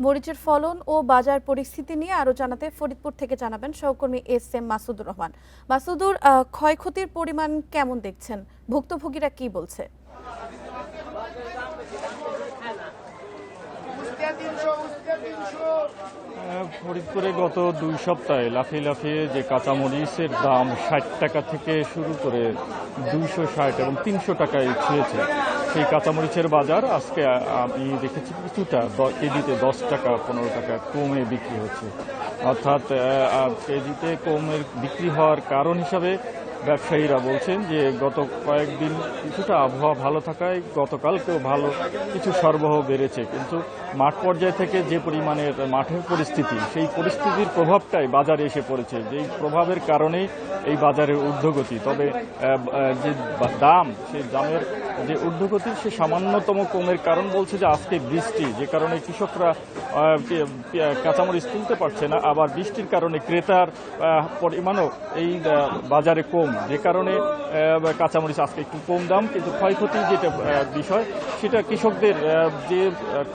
মরিচের ফলন ও বাজার পরিস্থিতি নিয়ে আরো জানাতে ফরিদপুর থেকে জানাবেন সহকর্মী এস.এম. মাসুদুর রহমান। মাসুদুর, ক্ষয়ক্ষতির পরিমাণ কেমন দেখছেন? ভুক্তভোগীরা কি বলছে? ফরিদপুরে গত 2 সপ্তাহে লাফিয়ে লাফিয়ে যে কাঁচামরিচের দাম 60 টাকা থেকে শুরু করে 260 এবং 300 টাকায় ছুঁয়েছে। সেই কাঁচামরিচের বাজার আজকে আমি দেখেছি কিছুটা কেজিতে 10 টাকা 15 টাকা কমে বিক্রি হচ্ছে। অর্থাৎ কেজিতে কমের বিক্রি হওয়ার কারণ হিসাবে ব্যবসায়ীরা বলছেন যে গত কয়েকদিন কিছুটা আবহাওয়া ভালো থাকায় গতকালকেও ভালো কিছু সরবরাহ বেড়েছে, কিন্তু মাঠ পর্যায় থেকে যে পরিমাণের মাঠের পরিস্থিতি, সেই পরিস্থিতির প্রভাবটাই বাজারে এসে পড়েছে। যেই প্রভাবের কারণেই এই বাজারের ঊর্ধ্বগতি। তবে যে দাম, সেই দামের যে ঊর্ধ্বগতি সে সামান্যতম কমের কারণ বলছে যে আজকে বৃষ্টি, যে কারণে কৃষকরা কাঁচামরিচ তুলতে পারছে না। আবার বৃষ্টির কারণে ক্রেতার পরিমাণও এই বাজারে কম, যে কারণে কাঁচামরিচ আজকে একটু কম দাম। কিন্তু ক্ষয়ক্ষতি যেটা বিষয়, সেটা কৃষকদের যে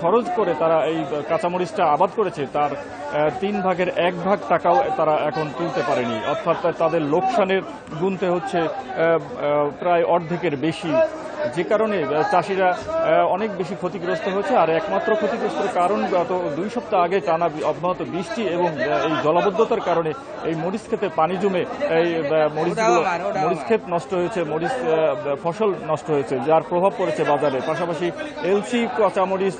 খরচ করে তারা এই কাঁচামরিচটা আবাদ করেছে তার 3 ভাগের 1 ভাগ টাকাও তারা এখন তুলতে পারেনি। অর্থাৎ তাদের লোকসানের গুনতে হচ্ছে প্রায় অর্ধেকের বেশি, যে কারণে চাষিরা অনেক বেশি ক্ষতিগ্রস্ত হচ্ছে। আর একমাত্র ক্ষতিগ্রস্তের কারণ গত 2 সপ্তাহ আগে টানা অব্যাহত বৃষ্টি এবং এই জলাবদ্ধতার কারণে এই মরিচ ক্ষেতে পানি জমে এই মরিচ ক্ষেত নষ্ট হয়েছে, মরিচ ফসল নষ্ট হয়েছে, যার প্রভাব পড়েছে বাজারে। পাশাপাশি এলসি কাঁচামরিচ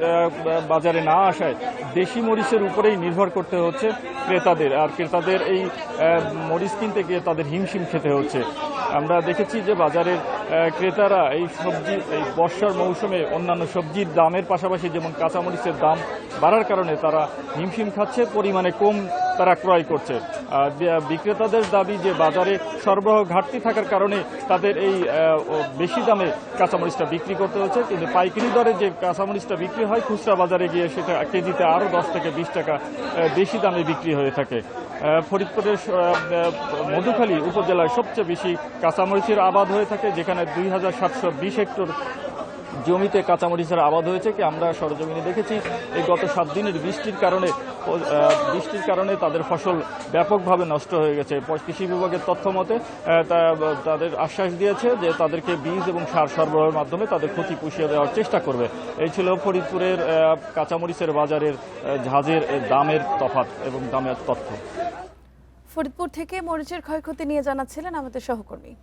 বাজারে না আসায় দেশি মরিচের উপরেই নির্ভর করতে হচ্ছে ক্রেতাদের। আর ক্রেতাদের এই মরিচ কিনতে গিয়ে তাদের হিমশিম খেতে হচ্ছে। আমরা দেখেছি যে বাজারের ক্রেতারা এই বর্ষার মৌসুমে অন্যান্য সবজির দামের পাশাপাশি যেমন কাঁচামরিচের দাম বাড়ার কারণে তারা হিমশিম খাচ্ছে, পরিমাণে কম তারা ক্রয় করছে। বিক্রেতাদের দাবি যে বাজারে সরবরাহ ঘাটতি থাকার কারণে তাদের এই বেশি দামে কাঁচামরিচটা বিক্রি করতে হচ্ছে, কিন্তু পাইকারি দরে যে কাঁচামরিচটা বিক্রি হয় খুচরা বাজারে গিয়ে সেটা কেজিতে আরও 10 থেকে 20 টাকা বেশি দামে বিক্রি হয়ে থাকে। ফরিদপুরের মধুখালী উপজেলায় সবচেয়ে বেশি কাঁচামরিচের আবাদ হয়ে থাকে, যেখানে 2720 হেক্টর জমিতে কাঁচামরিচের আবাদ হয়েছে। কি আমরা সরজমিনে দেখেছি এই গত 7 দিনের বৃষ্টির কারণে তাদের ফসল ব্যাপকভাবে নষ্ট হয়ে গেছে। কৃষি বিভাগের তথ্য মতে তাদের আশ্বাস দিয়েছে যে তাদেরকে বীজ এবং সার সরবরাহের মাধ্যমে তাদের ক্ষতি পুষিয়ে দেওয়ার চেষ্টা করবে। এই ছিল ফরিদপুরের কাঁচামরিচের বাজারের ঝাঁজের দামের তফাৎ এবং দামের তথ্য। ফরিদপুর থেকে মরিচের ক্ষয়ক্ষতি নিয়ে জানাচ্ছিলেন আমাদের সহকর্মী।